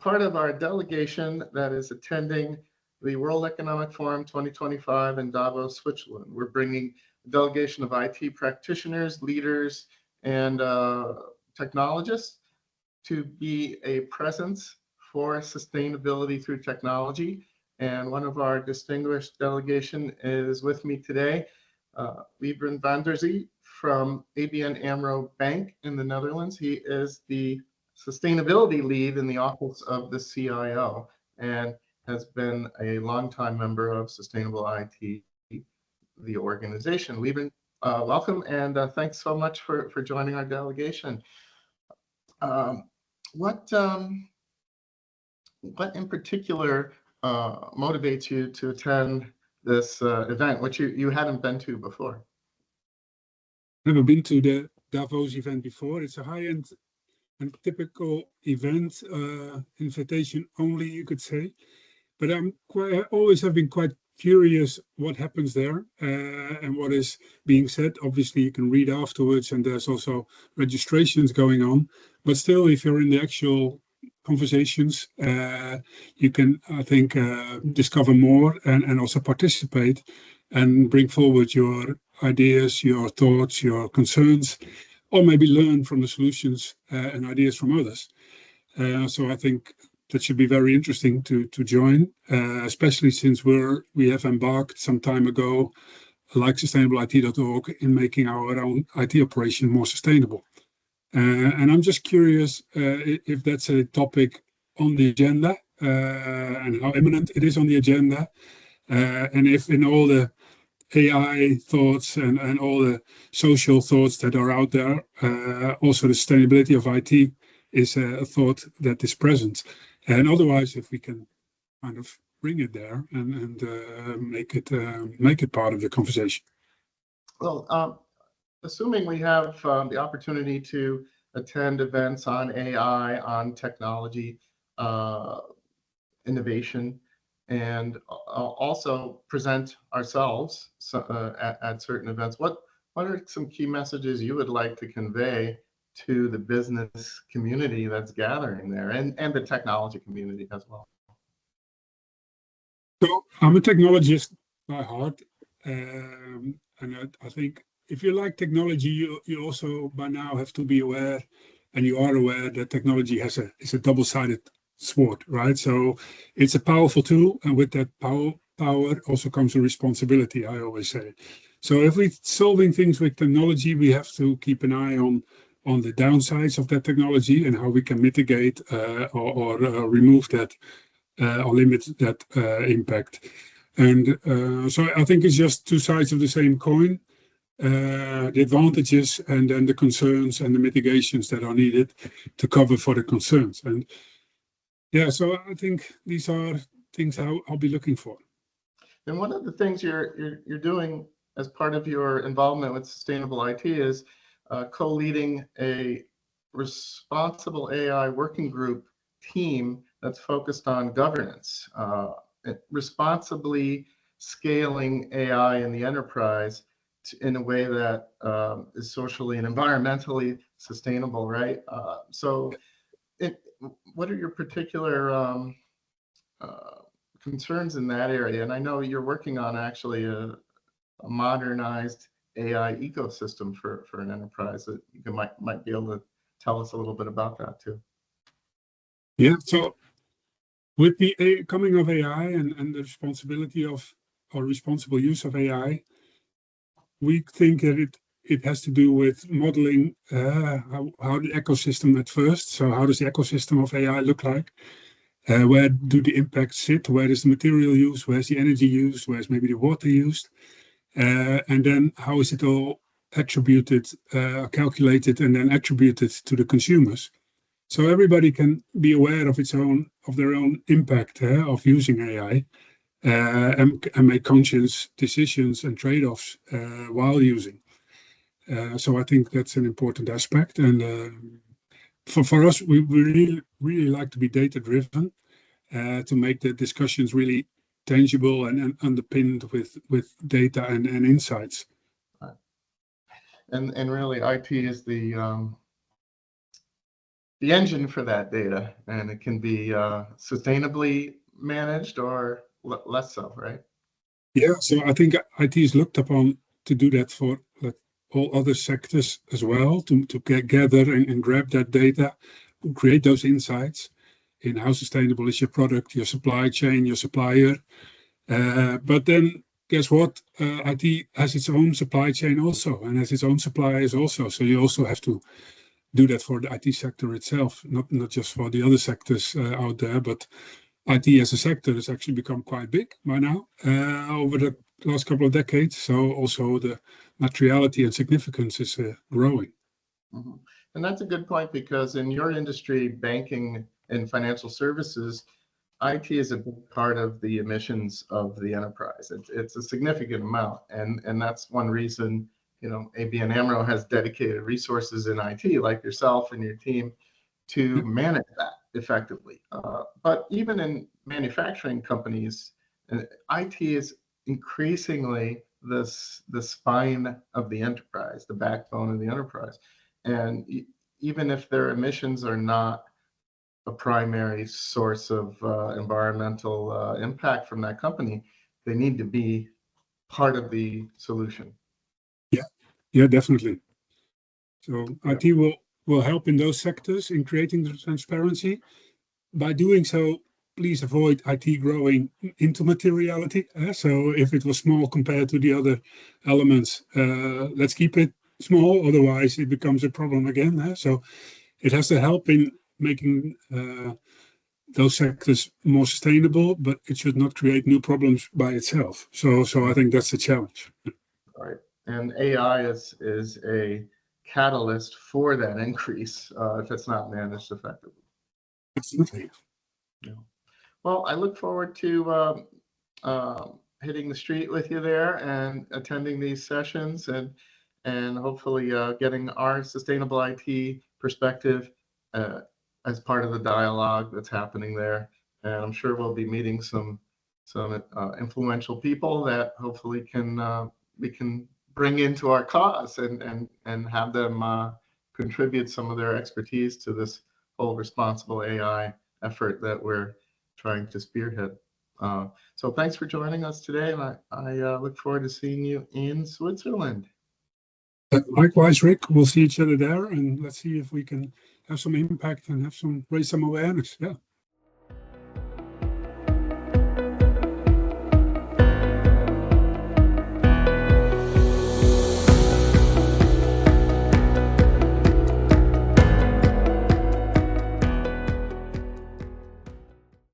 part of our delegation that is attending the World Economic Forum 2025 in Davos, Switzerland. We're bringing a delegation of IT practitioners, leaders, and technologists to be a presence for sustainability through technology. And one of our distinguished delegation is with me today, Wiebren from ABN AMRO Bank in the Netherlands. He is the sustainability lead in the office of the CIO and has been a longtime member of SustainableIT, the organization. Wiebren, welcome, and thanks so much for joining our delegation. What in particular motivates you to attend this event, which you hadn't been to before? Never been to the Davos event before. It's a high-end and typical event, invitation only, you could say. But I always have been quite curious what happens there and what is being said. Obviously, you can read afterwards, and there's also registrations going on. But still, if you're in the actual conversations, you can, I think, discover more and also participate and bring forward your ideas, your thoughts, your concerns, or maybe learn from the solutions and ideas from others. So I think that should be very interesting to join, especially since we have embarked some time ago, like SustainableIT.org, in making our own IT operation more sustainable. And I'm just curious if that's a topic on the agenda and how imminent it is on the agenda, and if in all the AI thoughts and all the social thoughts that are out there, also the sustainability of IT is a thought that is present. And otherwise, if we can kind of bring it there and make it part of the conversation. Well, assuming we have the opportunity to attend events on AI, on technology, innovation, and also present ourselves at certain events, what are some key messages you would like to convey to the business community that's gathering there and the technology community as well? So I'm a technologist by heart, and I think if you like technology, you also by now have to be aware, and you are aware that technology is a double-sided sword, right? So it's a powerful tool, and with that power also comes a responsibility, I always say. So if we're solving things with technology, we have to keep an eye on the downsides of that technology and how we can mitigate or remove that or limit that impact. And so I think it's just two sides of the same coin, the advantages and then the concerns and the mitigations that are needed to cover for the concerns. And yeah, so I think these are things I'll be looking for. And one of the things you're doing as part of your involvement with SustainableIT is co-leading a responsible AI working group team that's focused on governance, responsibly scaling AI in the enterprise in a way that is socially and environmentally sustainable, right? What are your particular concerns in that area? And I know you're working on actually a modernized AI ecosystem for an enterprise that you might be able to tell us a little bit about that too. Yeah, so with the coming of AI and the responsibility of or responsible use of AI, we think that it has to do with modeling how the ecosystem at first. So how does the ecosystem of AI look like? Where do the impacts sit? Where is the material used? Where's the energy used? Where's maybe the water used? And then how is it all attributed, calculated, and then attributed to the consumers? So everybody can be aware of their own impact of using AI and make conscious decisions and trade-offs while using. So I think that's an important aspect. And for us, we really like to be data-driven to make the discussions really tangible and underpinned with data and insights. Right. And really, IT is the the engine for that data, and it can be sustainably managed or less so, right? Yeah, so I think IT is looked upon to do that for like all other sectors as well, to gather and grab that data, create those insights in how sustainable is your product, your supply chain, your supplier. But then guess what? IT has its own supply chain also and has its own suppliers also. So you also have to do that for the IT sector itself, not just for the other sectors out there, but IT as a sector has actually become quite big by now over the last couple of decades. So also the materiality and significance is growing. Mhm. And that's a good point, because in your industry, banking and financial services, IT is a big part of the emissions of the enterprise. It's a significant amount, and that's one reason, ABN AMRO has dedicated resources in IT, like yourself and your team, to Yeah, manage that effectively. But even in manufacturing companies, IT is increasingly the spine of the enterprise, the backbone of the enterprise. And even if their emissions are not a primary source of environmental impact from that company, they need to be part of the solution. yeah, yeah, definitely. So Yeah. IT will help in those sectors in creating the transparency. By doing so, please avoid IT growing into materiality. So if it was small compared to the other elements, let's keep it small. Otherwise, it becomes a problem again. So it has to help in making those sectors more sustainable, but it should not create new problems by itself. So I think that's the challenge. Right. And AI is a catalyst for that increase if it's not managed effectively. Absolutely. Yeah. Well, I look forward to hitting the street with you there and attending these sessions, and hopefully getting our sustainable IT perspective uh, as part of the dialogue that's happening there. And I'm sure we'll be meeting some influential people that hopefully we can bring into our cause, and have them contribute some of their expertise to this whole responsible AI effort that we're trying to spearhead. So thanks for joining us today, and I look forward to seeing you in Switzerland. Likewise, Rick, we'll see each other there and let's see if we can have some impact and raise some awareness. Yeah.